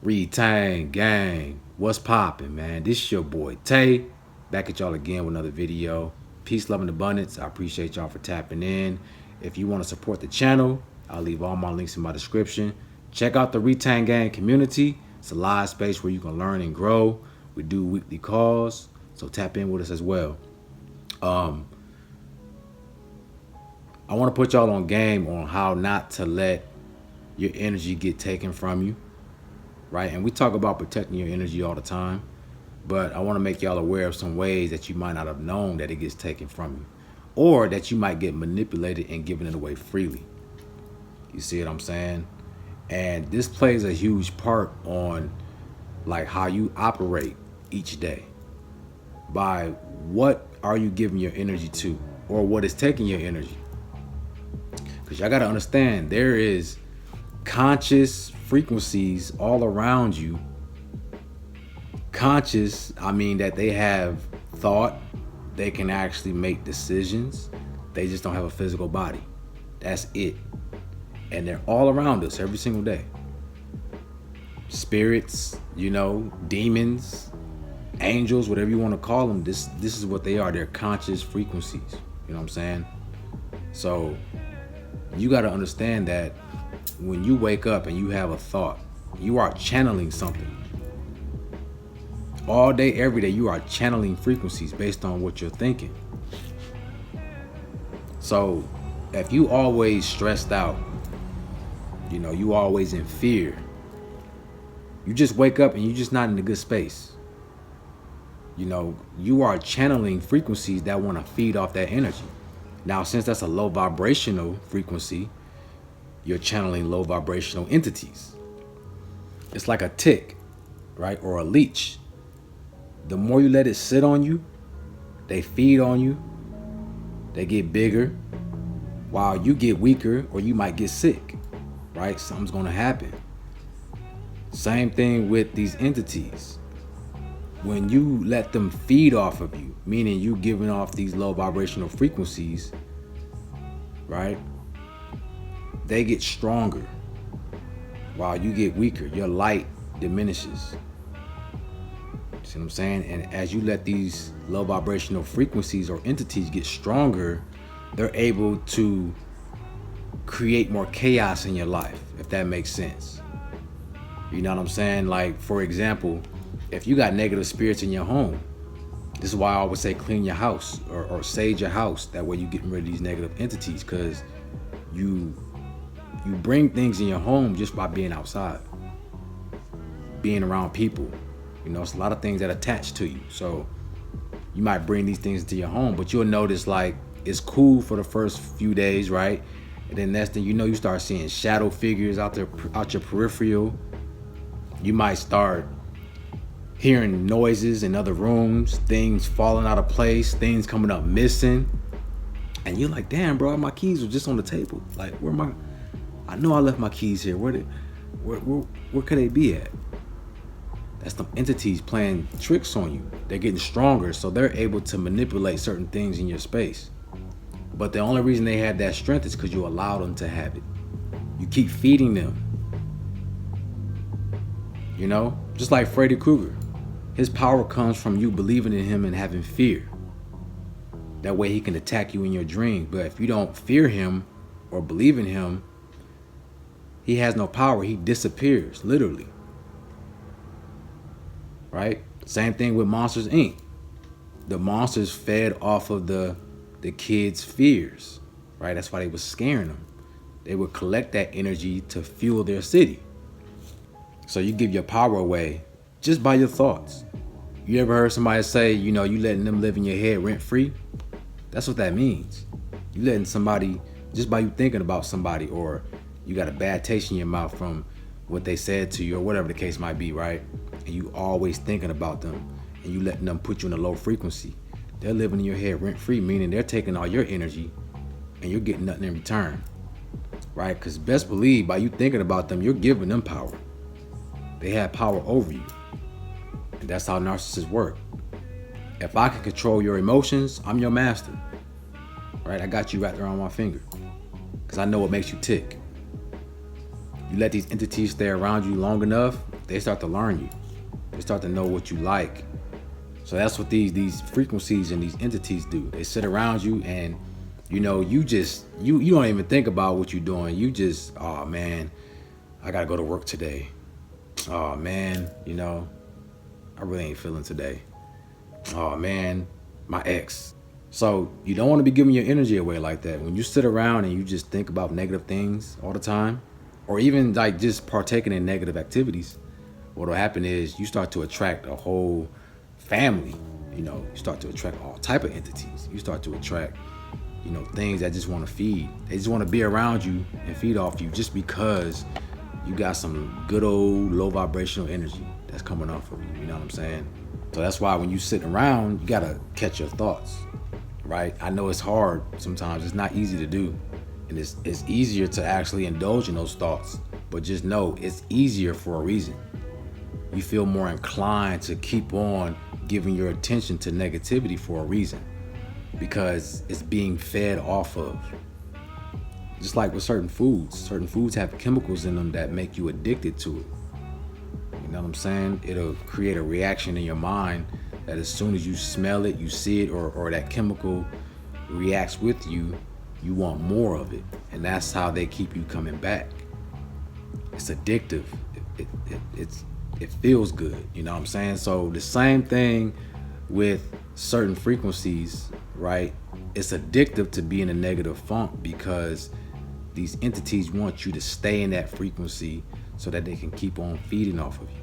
Retain gang, what's poppin', man? This is your boy Tay, back at y'all again with another video. Peace, love, and abundance. I appreciate y'all for tapping in. If you want to support the channel, I'll leave all my links in my description. Check out the Retain Gang community. It's a live space where you can learn and grow. We do weekly calls, so tap in with us as well. I want to put y'all on game on how not to let your energy get taken from you. Right? And we talk about protecting your energy all the time, but I want to make y'all aware of some ways that you might not have known that it gets taken from you, or that you might get manipulated and given it away freely. You see what I'm saying? And this plays a huge part on like how you operate each day. By what are you giving your energy to, or what is taking your energy? Because y'all got to understand, there is conscious frequencies all around you. Conscious, I mean that they have thought, they can actually make decisions, they just don't have a physical body. That's it. And they're all around us every single day. Spirits, you know, demons, angels, whatever you want to call them, this is what they are. They're conscious frequencies. You know what I'm saying? So you got to understand that when you wake up and you have a thought, you are channeling something. All day, every day, you are channeling frequencies based on what you're thinking. So if you always stressed out, you know, you always in fear, you just wake up and you're just not in a good space. You know, you are channeling frequencies that want to feed off that energy. Now, since that's a low vibrational frequency, you're channeling low vibrational entities. It's like a tick, right? Or a leech. The more you let it sit on you, they feed on you, they get bigger, while you get weaker, or you might get sick, right? Something's gonna happen. Same thing with these entities. When you let them feed off of you, meaning you giving off these low vibrational frequencies, right? They get stronger while you get weaker. Your light diminishes. See what I'm saying? And as you let these low vibrational frequencies or entities get stronger, they're able to create more chaos in your life, if that makes sense. You know what I'm saying? Like, for example, if you got negative spirits in your home, this is why I always say clean your house or sage your house. That way you're getting rid of these negative entities, because you bring things in your home just by being outside, being around people. You know, it's a lot of things that attach to you. So you might bring these things into your home, but you'll notice like it's cool for the first few days, right? And then next thing you know, you start seeing shadow figures out your peripheral. You might start hearing noises in other rooms, things falling out of place, things coming up missing. And you're like, damn, bro, my keys were just on the table. Like, where am I know I left my keys here. Where could they be at? That's the entities playing tricks on you. They're getting stronger, so they're able to manipulate certain things in your space. But the only reason they have that strength is because you allow them to have it. You keep feeding them. You know, just like Freddy Krueger. His power comes from you believing in him and having fear. That way he can attack you in your dreams. But if you don't fear him or believe in him, he has no power. He disappears, literally. Right? Same thing with Monsters, Inc. The monsters fed off of the kids' fears. Right? That's why they were scaring them. They would collect that energy to fuel their city. So you give your power away just by your thoughts. You ever heard somebody say, you know, you letting them live in your head rent free? That's what that means. You letting somebody, just by you thinking about somebody, or you got a bad taste in your mouth from what they said to you, or whatever the case might be, right? And you always thinking about them, and you letting them put you in a low frequency. They're living in your head rent free, meaning they're taking all your energy and you're getting nothing in return, right? Because best believe, by you thinking about them, you're giving them power. They have power over you. And that's how narcissists work. If I can control your emotions, I'm your master. Right? I got you wrapped around my finger. Because I know what makes you tick. You let these entities stay around you long enough, they start to learn you. They start to know what you like. So that's what these frequencies and these entities do. They sit around you, and you know, you don't even think about what you're doing. You just, oh man, I gotta go to work today. Oh man, you know, I really ain't feeling today. Oh man, my ex. So you don't want to be giving your energy away like that. When you sit around and you just think about negative things all the time, or even like just partaking in negative activities, what'll happen is you start to attract a whole family. You know, you start to attract all type of entities. You start to attract, you know, things that just want to feed. They just want to be around you and feed off you just because you got some good old low vibrational energy that's coming off of you. You know what I'm saying? So that's why when you sit around, you gotta catch your thoughts, right? I know it's hard sometimes. It's not easy to do, and it's easier to actually indulge in those thoughts. But just know it's easier for a reason. You feel more inclined to keep on giving your attention to negativity for a reason, because it's being fed off of. Just like with certain foods have chemicals in them that make you addicted to it. You know what I'm saying? It'll create a reaction in your mind that as soon as you smell it, you see it, or that chemical reacts with you, you want more of it. And that's how they keep you coming back. It's addictive. It feels good. You know what I'm saying? So the same thing with certain frequencies, right? It's addictive to be in a negative funk because these entities want you to stay in that frequency so that they can keep on feeding off of you.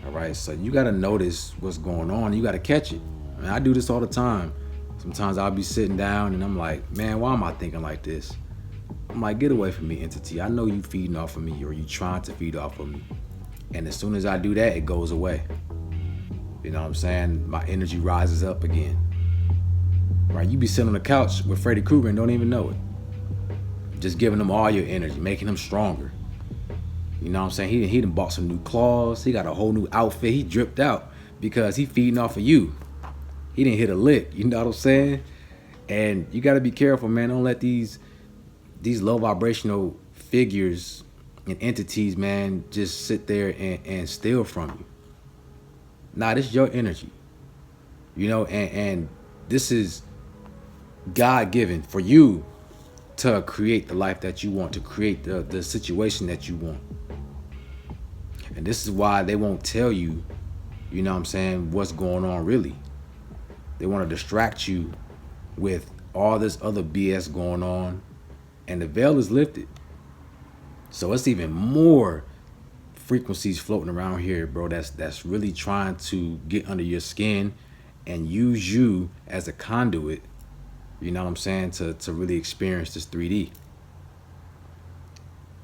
All right, so you got to notice what's going on. You got to catch it. I mean, I do this all the time. Sometimes I'll be sitting down and I'm like, man, why am I thinking like this? I'm like, get away from me, entity. I know you feeding off of me, or you trying to feed off of me. And as soon as I do that, it goes away. You know what I'm saying? My energy rises up again. Right? You be sitting on the couch with Freddy Krueger and don't even know it. Just giving them all your energy, making them stronger. You know what I'm saying? He done bought some new claws. He got a whole new outfit. He dripped out because he feeding off of you. He didn't hit a lick. You know what I'm saying? And you got to be careful, man. Don't let these low vibrational figures and entities, man, just sit there and steal from you. Nah, this is your energy. You know, and this is God-given for you to create the life that you want, to create the situation that you want. And this is why they won't tell you, you know what I'm saying, what's going on really. They want to distract you with all this other BS going on, and the veil is lifted. So it's even more frequencies floating around here, bro, that's really trying to get under your skin and use you as a conduit, you know what I'm saying, to really experience this 3D.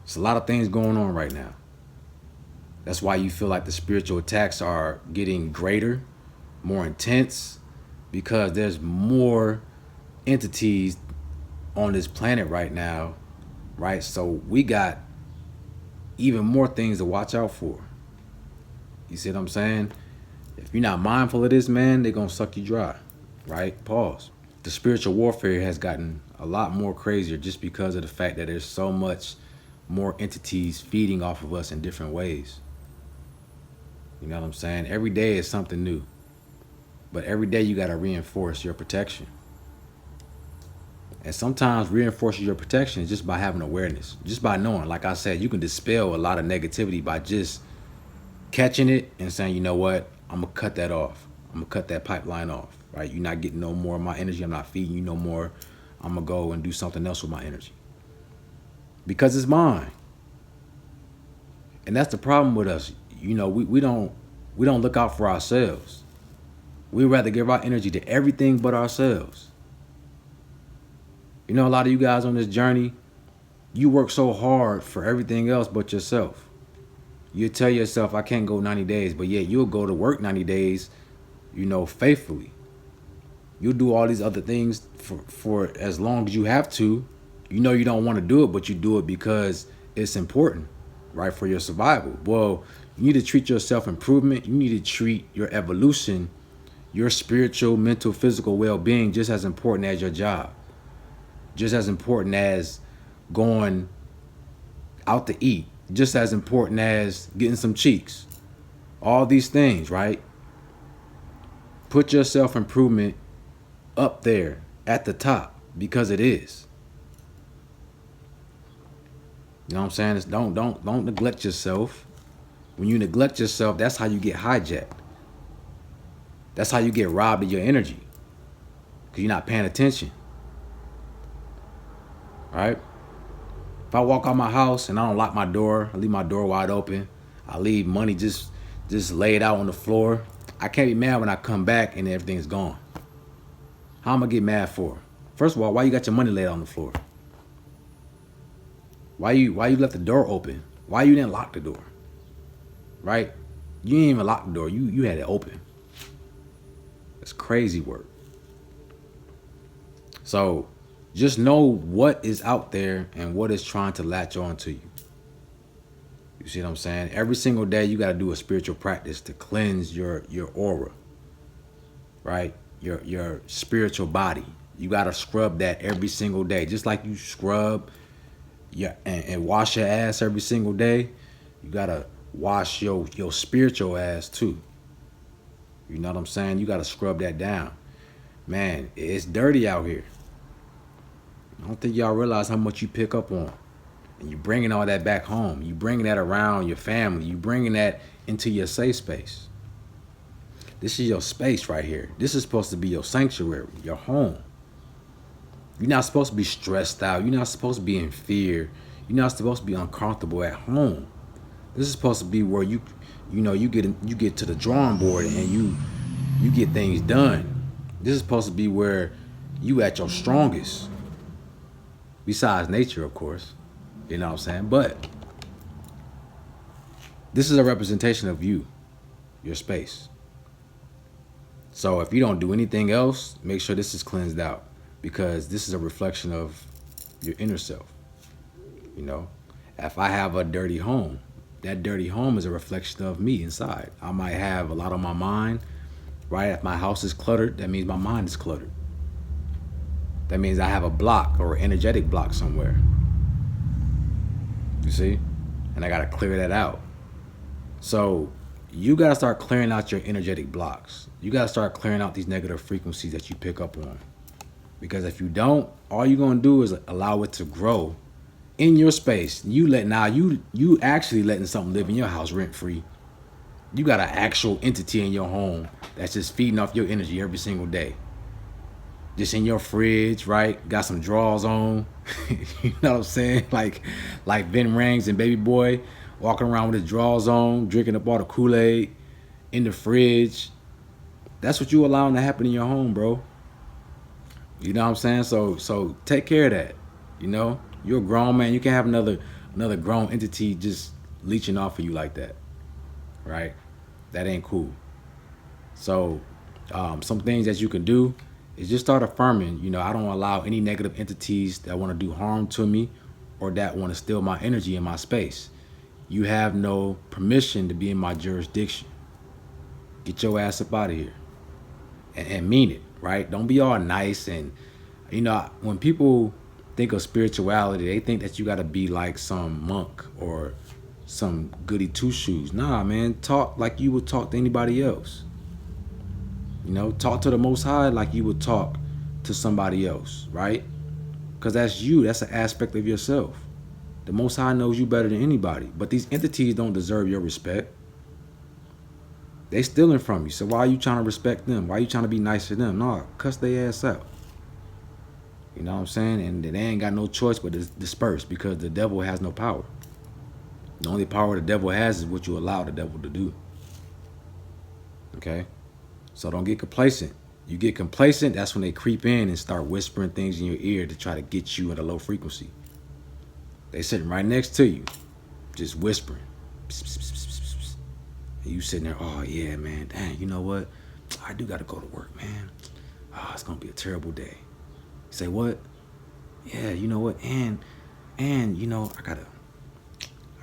There's a lot of things going on right now. That's why you feel like the spiritual attacks are getting greater, more intense, because there's more entities on this planet right now, right? So we got even more things to watch out for. You see what I'm saying? If you're not mindful of this, man, they're going to suck you dry, right? Pause. The spiritual warfare has gotten a lot more crazier just because of the fact that there's so much more entities feeding off of us in different ways. You know what I'm saying? Every day is something new. But every day you got to reinforce your protection. And sometimes reinforcing your protection is just by having awareness, just by knowing. Like I said, you can dispel a lot of negativity by just catching it and saying, you know what, I'm going to cut that off. I'm going to cut that pipeline off, right? You're not getting no more of my energy. I'm not feeding you no more. I'm going to go and do something else with my energy because it's mine. And that's the problem with us. You know, we don't look out for ourselves. We'd rather give our energy to everything but ourselves. You know, a lot of you guys on this journey, you work so hard for everything else but yourself. You tell yourself, I can't go 90 days, but yet you'll go to work 90 days, you know, faithfully. You'll do all these other things for as long as you have to. You know you don't want to do it, but you do it because it's important, right, for your survival. Well, you need to treat your self-improvement. You need to treat your evolution, your spiritual, mental, physical well-being just as important as your job. Just as important as going out to eat, just as important as getting some cheeks. All these things, right? Put your self-improvement up there at the top, because it is. You know what I'm saying? It's don't neglect yourself. When you neglect yourself, that's how you get hijacked. That's how you get robbed of your energy, because you're not paying attention. Right? If I walk out my house and I don't lock my door, I leave my door wide open, I leave money just laid out on the floor, I can't be mad when I come back and everything's gone. How am I get mad for? First of all, why you got your money laid on the floor? Why you left the door open? Why you didn't lock the door? Right? You didn't even lock the door. You had it open. It's crazy work. So just know what is out there and what is trying to latch on to you. You see what I'm saying? Every single day you got to do a spiritual practice to cleanse your aura. Right? Your spiritual body. You got to scrub that every single day. Just like you scrub and wash your ass every single day, you got to wash your spiritual ass too. You know what I'm saying? You got to scrub that down. Man, it's dirty out here. I don't think y'all realize how much you pick up on. And you bringing all that back home. You bringing that around your family. You bringing that into your safe space. This is your space right here. This is supposed to be your sanctuary, your home. You're not supposed to be stressed out. You're not supposed to be in fear. You're not supposed to be uncomfortable at home. This is supposed to be where you get to the drawing board and you get things done. This is supposed to be where you at your strongest. Besides nature, of course. You know what I'm saying? But this is a representation of you, your space. So if you don't do anything else, make sure this is cleansed out, because this is a reflection of your inner self. You know, if I have a dirty home, that dirty home is a reflection of me inside. I might have a lot on my mind, right? If my house is cluttered, that means my mind is cluttered. That means I have a block or an energetic block somewhere. You see? And I got to clear that out. So you got to start clearing out your energetic blocks. You got to start clearing out these negative frequencies that you pick up on. Because if you don't, all you're going to do is allow it to grow in your space. You actually letting something live in your house rent free. You got an actual entity in your home that's just feeding off your energy every single day. Just in your fridge, right? Got some drawers on. You know what I'm saying? Like Vin Rings and Baby Boy walking around with his drawers on, drinking up all the Kool-Aid in the fridge. That's what you allowing to happen in your home, bro. You know what I'm saying? So take care of that. You know, you're a grown man. You can't have another grown entity just leeching off of you like that, right? That ain't cool. So some things that you can do is just start affirming, you know, I don't allow any negative entities that want to do harm to me or that want to steal my energy in my space. You have no permission to be in my jurisdiction. Get your ass up out of here and mean it, right? Don't be all nice. And, you know, when people think of spirituality, they think that you got to be like some monk or some goody two-shoes. Nah, man, talk like you would talk to anybody else. You know, talk to the Most High like you would talk to somebody else, right? Because that's you. That's an aspect of yourself. The Most High knows you better than anybody. But these entities don't deserve your respect. They stealing from you. So why are you trying to respect them? Why are you trying to be nice to them? No, cuss their ass out. You know what I'm saying? And they ain't got no choice but to disperse, because the devil has no power. The only power the devil has is what you allow the devil to do. Okay? So don't get complacent. You get complacent, that's when they creep in and start whispering things in your ear to try to get you at a low frequency. They sitting right next to you, just whispering. Psst, psst, psst, psst, psst. And you sitting there, oh yeah, man, dang, you know what? I do got to go to work, man. Oh, it's going to be a terrible day. You say, what? Yeah, you know what? And you know, I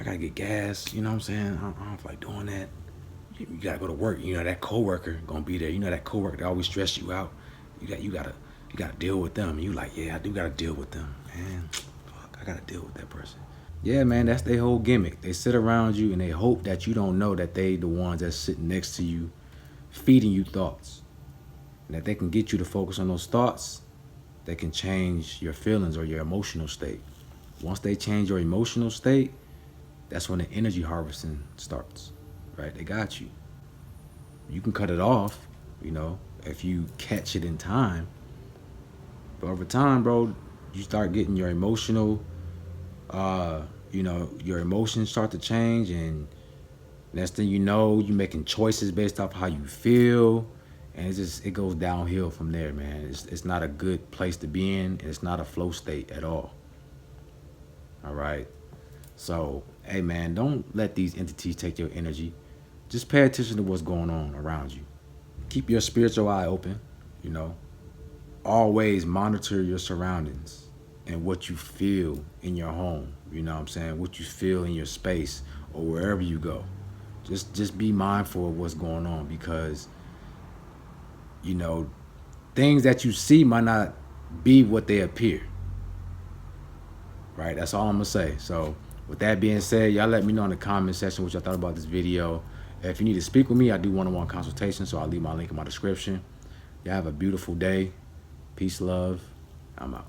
gotta get gas. You know what I'm saying? I don't feel like doing that. You gotta go to work. You know that coworker gonna be there. You know that coworker that always stress you out. You gotta deal with them. And you like, yeah, I do gotta deal with them, man. Fuck, I gotta deal with that person. Yeah, man, that's their whole gimmick. They sit around you and they hope that you don't know that they the ones that's sitting next to you, feeding you thoughts. And that they can get you to focus on those thoughts, they can change your feelings or your emotional state. Once they change your emotional state, that's when the energy harvesting starts. Right? They got you. You can cut it off, you know, if you catch it in time. But over time, bro, you start getting your emotional, uh, your emotions start to change, and next thing you know, you're making choices based off how you feel, and it goes downhill from there, man. It's not a good place to be in. It's not a flow state at all. All right. So, hey, man, don't let these entities take your energy. Just pay attention to what's going on around you. Keep your spiritual eye open. You know, always monitor your surroundings and what you feel in your home. You know what I'm saying? What you feel in your space or wherever you go. Just be mindful of what's going on, because you know things that you see might not be what they appear. Right? That's all I'm gonna say. So with that being said, y'all let me know in the comment section what y'all thought about this video. If you need to speak with me, I do one-on-one consultation, so I'll leave my link in my description. Y'all have a beautiful day. Peace, love. I'm out.